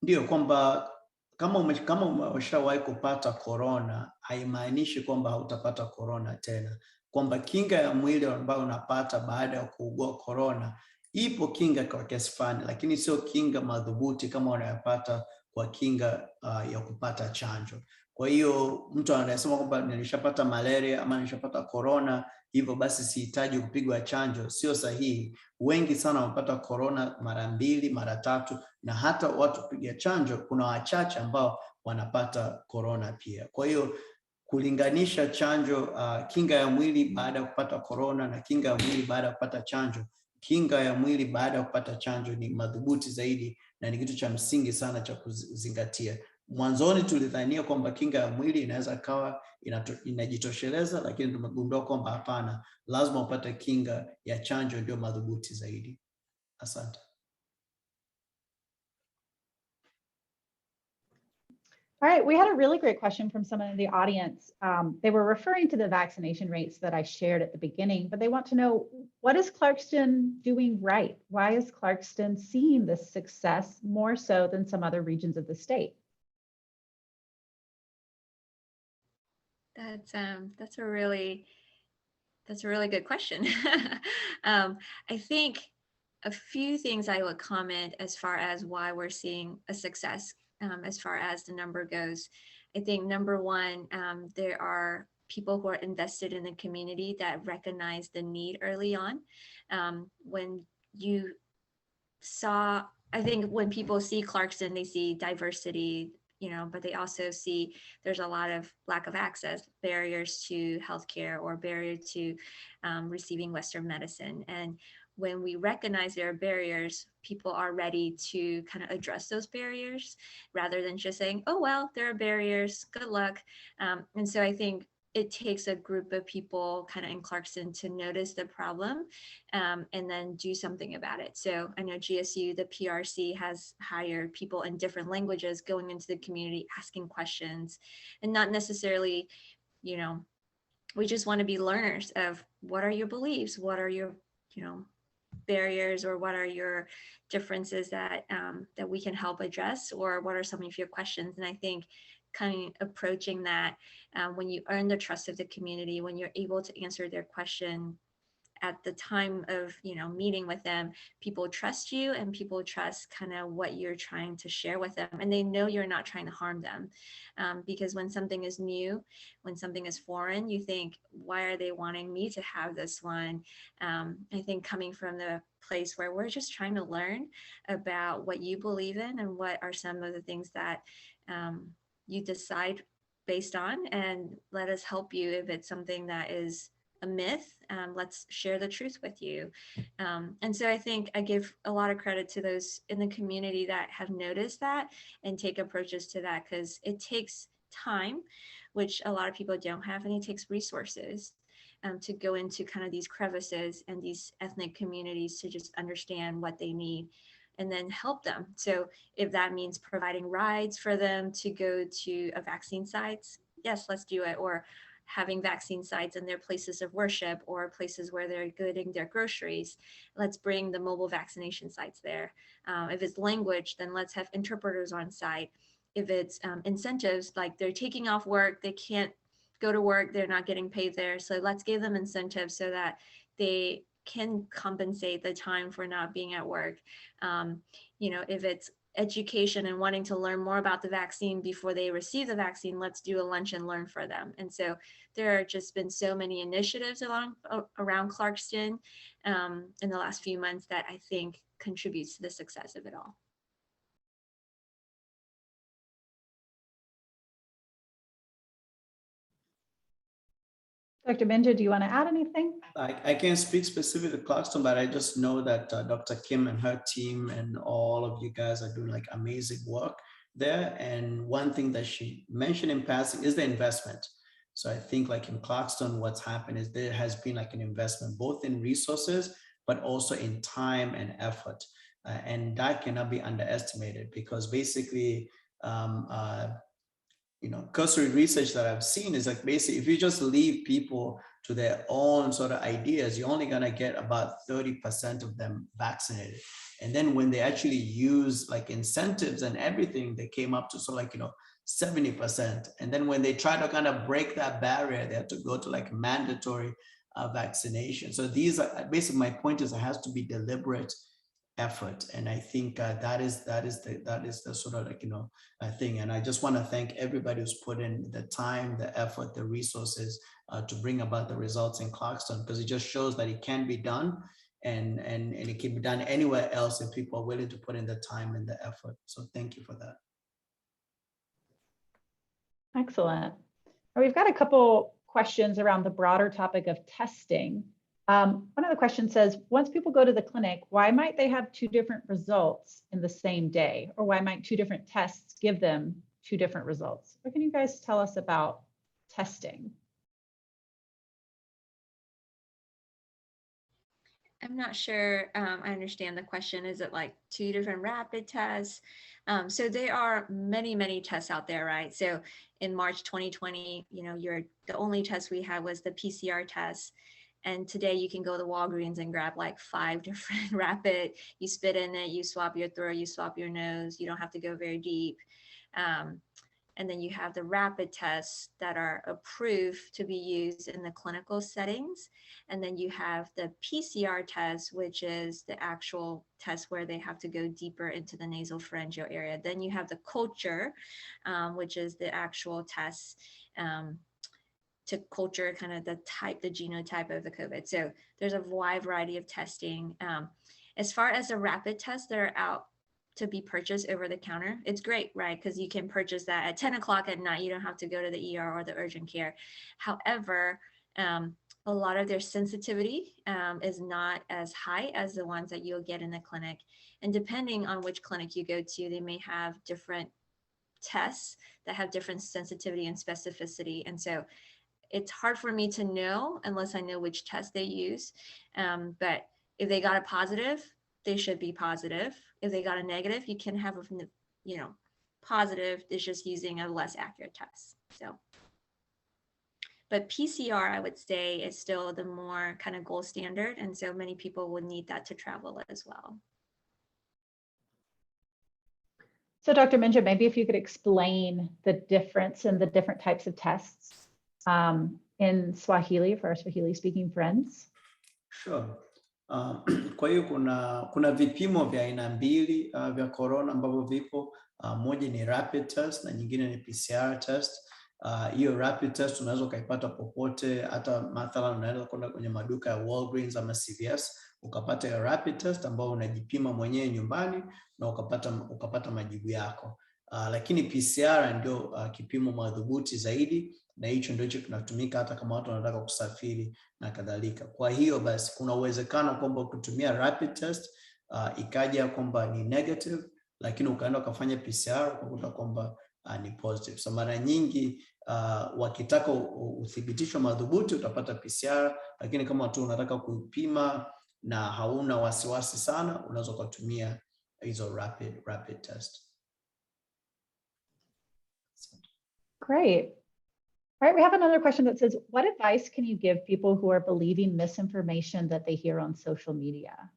ndio kwamba kama umeshawahi kupata corona haimaanishi kwamba hautapata corona tena, kwamba kinga ya mwili ambayo unapata baada ya kuugua corona ipo kinga kwa kiasi fulani, lakini sio kinga madhubuti kama unayopata kwa kinga ya kupata chanjo. Kwa hiyo mtu anasema kwamba nilishapata malaria ama nilishapata corona, hivyo basi sihitaji kupigwa chanjo, sio sahihi. Wengi sana wamepata corona mara 2, mara 3, na hata watu kupiga chanjo kuna wachache ambao wanapata corona pia. Kwa hiyo kulinganisha chanjo, kinga ya mwili baada ya kupata corona na kinga ya mwili baada ya kupata chanjo, kinga ya mwili baada ya kupata chanjo ni madhubuti zaidi na ni kitu cha msingi sana cha kuzingatia. Mwanzoni tulidhania kwamba kinga ya mwili inaweza kawa inajitosheleza, lakini tumegundua kwamba hapana, lazima upate kinga ya chanjo ndio madhubuti zaidi. Asante. All right, we had a really great question from someone in the audience. They were referring to the vaccination rates that I shared at the beginning, but they want to know, what is Clarkston doing right? Why is Clarkston seeing this success more so than some other regions of the state? That's a really good question. I think a few things I would comment as far as why we're seeing a success as far as the number goes. I think number one, there are people who are invested in the community that recognize the need early on. When you saw, I think when people see Clarkston, they see diversity, you know, but they also see there's a lot of lack of access, barriers to healthcare or barrier to receiving Western medicine. And when we recognize there are barriers, people are ready to kind of address those barriers rather than just saying, oh, well, there are barriers, good luck. And so I think it takes a group of people kind of in Clarkston to notice the problem and then do something about it. So I know GSU, the PRC, has hired people in different languages going into the community, asking questions, and not necessarily, you know, we just want to be learners of what are your beliefs, what are your, you know, barriers, or what are your differences that that we can help address, or what are some of your questions? And I think kind of approaching that when you earn the trust of the community, when you're able to answer their question at the time of, you know, meeting with them, people trust you and people trust kind of what you're trying to share with them, and they know you're not trying to harm them. Because when something is new, when something is foreign, you think, why are they wanting me to have this one? I think coming from the place where we're just trying to learn about what you believe in and what are some of the things that you decide based on, and let us help you if it's something that is a myth. Let's share the truth with you. And so I think I give a lot of credit to those in the community that have noticed that and take approaches to that, because it takes time, which a lot of people don't have, and it takes resources to go into kind of these crevices and these ethnic communities to just understand what they need and then help them. So if that means providing rides for them to go to a vaccine sites, yes, let's do it. Or having vaccine sites in their places of worship or places where they're getting their groceries, let's bring the mobile vaccination sites there. If it's language, then let's have interpreters on site. If it's incentives, like they're taking off work, they can't go to work, they're not getting paid there. So let's give them incentives so that they can compensate the time for not being at work. You know, if it's education and wanting to learn more about the vaccine before they receive the vaccine, let's do a lunch and learn for them. And so there have just been so many initiatives around Clarkston in the last few months that I think contributes to the success of it all. Dr. Minja, do you want to add anything? I can't speak specifically to Clarkston, but I just know that Dr. Kim and her team and all of you guys are doing like amazing work there. And one thing that she mentioned in passing is the investment. So I think like in Clarkston, what's happened is there has been like an investment, both in resources, but also in time and effort. And that cannot be underestimated, because basically, you know, cursory research that I've seen is like basically if you just leave people to their own sort of ideas, you're only gonna get about 30% of them vaccinated. And then when they actually use like incentives and everything, they came up to sort of like, you know, 70%. And then when they try to kind of break that barrier, they have to go to like mandatory vaccination. So these are basically, my point is it has to be deliberate effort, and I think that is the sort of like, you know, thing. And I just want to thank everybody who's put in the time, the effort, the resources to bring about the results in Clarkston, because it just shows that it can be done, and it can be done anywhere else if people are willing to put in the time and the effort. So thank you for that. Excellent. We've got a couple questions around the broader topic of testing. One of the questions says, once people go to the clinic, why might they have two different results in the same day? Or why might two different tests give them two different results? What can you guys tell us about testing? I'm not sure I understand the question. Is it like two different rapid tests? So there are many, many tests out there, right? So in March 2020, you know, the only test we had was the PCR test. And today you can go to Walgreens and grab like 5 different rapid. You spit in it, you swab your throat, you swab your nose. You don't have to go very deep. And then you have the rapid tests that are approved to be used in the clinical settings. And then you have the PCR test, which is the actual test where they have to go deeper into the nasopharyngeal area. Then you have the culture, which is the actual test to culture kind of the genotype of the COVID. So there's a wide variety of testing. As far as the rapid tests that are out to be purchased over the counter, it's great, right? Because you can purchase that at 10 o'clock at night. You don't have to go to the ER or the urgent care. However, a lot of their sensitivity is not as high as the ones that you'll get in the clinic. And depending on which clinic you go to, they may have different tests that have different sensitivity and specificity. And so it's hard for me to know unless I know which test they use. But if they got a positive, they should be positive. If they got a negative, you can have a, you know, positive. It's just using a less accurate test. So, But PCR, I would say, is still the more kind of gold standard. And so many people would need that to travel as well. So Dr. Minja, maybe if you could explain the difference in the different types of tests in Swahili for our Swahili speaking friends. Sure. Kwa hiyo kuna vipimo vya aina mbili vya corona ambavyo vipo. Moja ni rapid test na nyingine ni PCR test. Hiyo rapid test unaweza ukaipata popote, hata mathalan unaweza kwenda kwenye maduka ya Walgreens ama CVS ukapata hiyo rapid test ambao unajipima mwenyewe nyumbani na ukapata majibu yako. Lakini PCR ndio kipimo madhubuti zaidi, na hicho ndio kinatumika hata kama watu wanataka kusafiri na kadhalika. Kwa hiyo basi kuna uwezekano kwamba ukitumia rapid test ikaja kwamba ni negative, lakini ukaenda ukafanya PCR ukakuta kwamba ni positive. So mara nyingi wakitaka uthibitisho madhubuti utapata PCR, lakini kama tu unataka kupima na hauna wasiwasi sana unaweza kutumia hizo rapid test. Great. All right, we have another question that says, what advice can you give people who are believing misinformation that they hear on social media?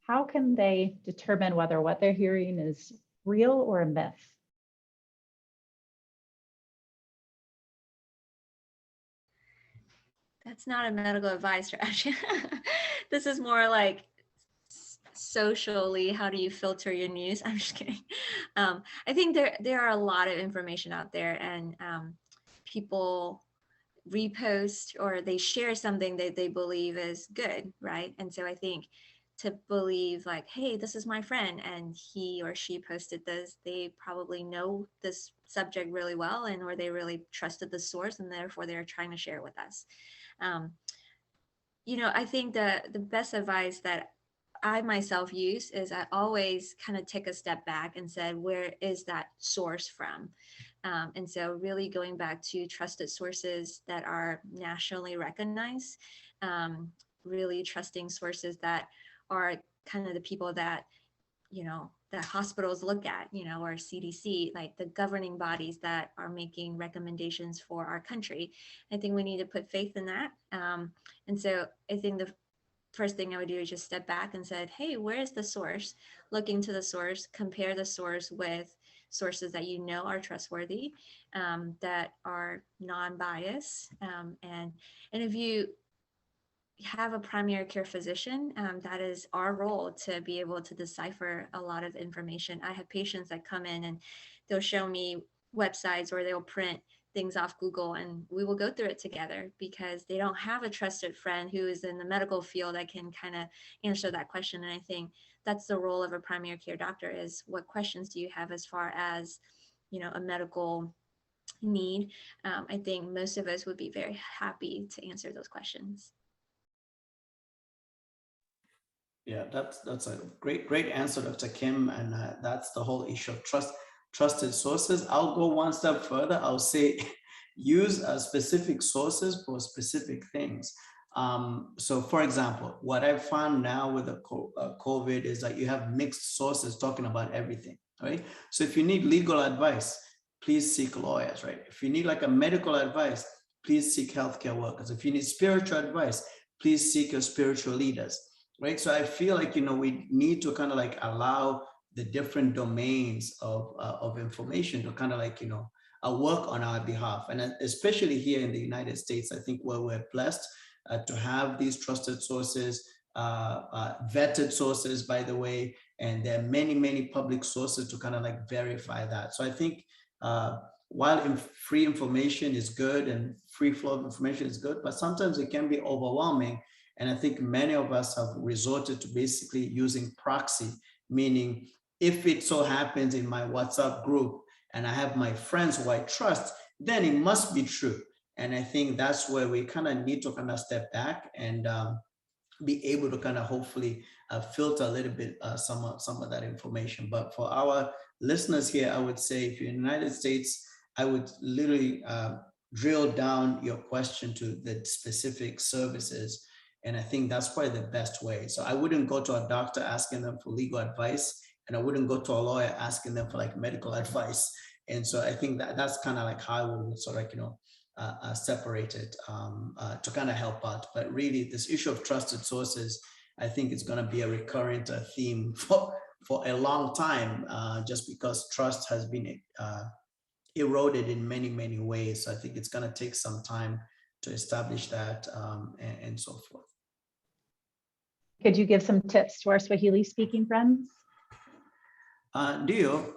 How can they determine whether what they're hearing is real or a myth? That's not a medical advice, actually. This is more like socially, how do you filter your news? I'm just kidding. I think there are a lot of information out there, and people repost or they share something that they believe is good, right? And so I think to believe like, hey, this is my friend and he or she posted this, they probably know this subject really well, and or they really trusted the source and therefore they're trying to share it with us. You know, I think the best advice that I myself use is I always kind of take a step back and said, where is that source from? And so really going back to trusted sources that are nationally recognized, really trusting sources that are kind of the people that, you know, that hospitals look at, you know, or CDC, like the governing bodies that are making recommendations for our country. I think we need to put faith in that. And so I think the first thing I would do is just step back and said, hey, where is the source? Look into the source, compare the source with sources that you know are trustworthy, that are non-biased. And if you have a primary care physician, that is our role to be able to decipher a lot of information. I have patients that come in and they'll show me websites or they'll print things off Google, and we will go through it together because they don't have a trusted friend who is in the medical field that can kind of answer that question. And I think that's the role of a primary care doctor, is what questions do you have as far as, you know, a medical need? I think most of us would be very happy to answer those questions. Yeah, that's a great answer, Dr. Kim, and that's the whole issue of trusted sources. I'll go one step further. I'll say use specific sources for specific things. So for example, what I've found now with the COVID is that you have mixed sources talking about everything, right? So if you need legal advice, please seek lawyers, right? If you need like a medical advice, please seek healthcare workers. If you need spiritual advice, please seek your spiritual leaders, right? So I feel like, you know, we need to kind of like allow the different domains of information to kind of like, you know, work on our behalf. And especially here in the United States, I think where we're blessed to have these trusted sources, vetted sources, by the way, and there are many public sources to kind of like verify that. So I think while free information is good and free flow of information is good, but sometimes it can be overwhelming. And I think many of us have resorted to basically using proxy, meaning if it so happens in my WhatsApp group and I have my friends who I trust, then it must be true. And I think that's where we kind of need to kind of step back and be able to kind of hopefully filter a little bit some of that information. But for our listeners here, I would say if you're in the United States, I would literally drill down your question to the specific services. And I think that's probably the best way. So I wouldn't go to a doctor asking them for legal advice, and I wouldn't go to a lawyer asking them for like medical advice. And so I think that that's kind of like how I would sort of like, you know, separated to kind of help out. But really, this issue of trusted sources, I think it's going to be a recurrent theme for a long time, just because trust has been eroded in many, many ways. So I think it's going to take some time to establish that and so forth. Could you give some tips to our Swahili speaking friends? Ndio.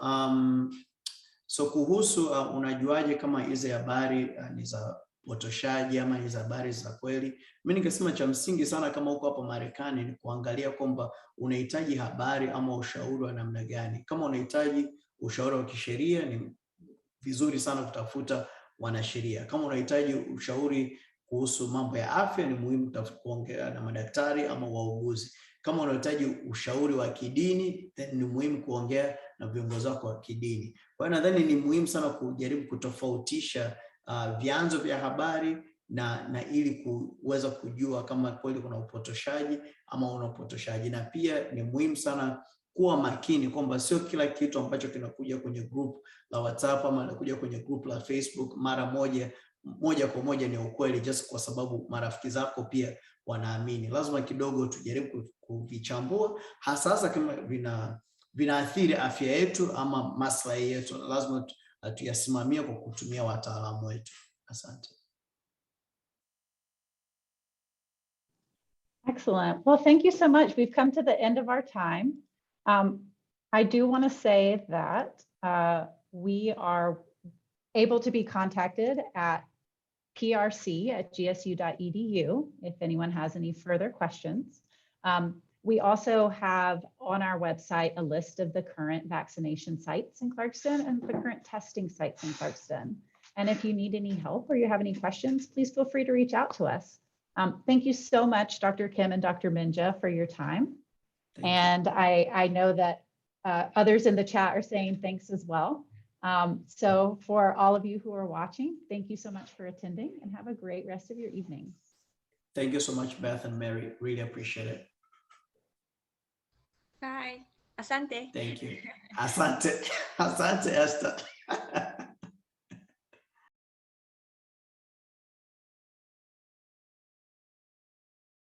So kuhusu unajuaje kama hizi habari ni za potoshaji ama ni za habari za kweli? Mimi ningesema cha msingi sana kama uko hapo Marekani ni kuangalia kwamba unahitaji habari ama ushauri wa namna gani. Kama unahitaji ushauri wa kisheria, ni vizuri sana kutafuta wanasheria. Kama unahitaji ushauri kuhusu mambo ya afya, ni muhimu kuongea na madaktari ama wauguzi. Kama unahitaji ushauri wa kidini, then ni muhimu kuongea na viongozi wako wa kidini. Kwa hiyo nadhani ni muhimu sana kujaribu kutofautisha vyanzo vya habari na ili kuweza kujua kama kweli kuna upotoshaji ama una upotoshaji. Na pia ni muhimu sana kuwa makini kwamba sio kila kitu ambacho kinakuja kwenye group la WhatsApp ama kinakuja kwenye group la Facebook mara moja kwa moja ni ukweli, just kwa sababu marafiki zako pia wanaamini. Lazima kidogo tujaribu kuvichambua, hasa kama vinaathiri afya yetu ama maslahi yetu. Lazima tuyasimamie kwa kutumia wataalamu wetu. Asante. Excellent. Well, thank you so much. We've come to the end of our time. I do want to say that we are able to be contacted at prc@gsu.edu if anyone has any further questions. We also have on our website a list of the current vaccination sites in Clarkston and the current testing sites in Clarkston. And if you need any help or you have any questions, please feel free to reach out to us. Thank you so much, Dr. Kim and Dr. Minja, for your time. And I know that others in the chat are saying thanks as well. So for all of you who are watching, thank you so much for attending and have a great rest of your evening. Thank you so much, Beth and Mary. Really appreciate it. Bye. Asante. Thank you. Asante. Asante, Esther.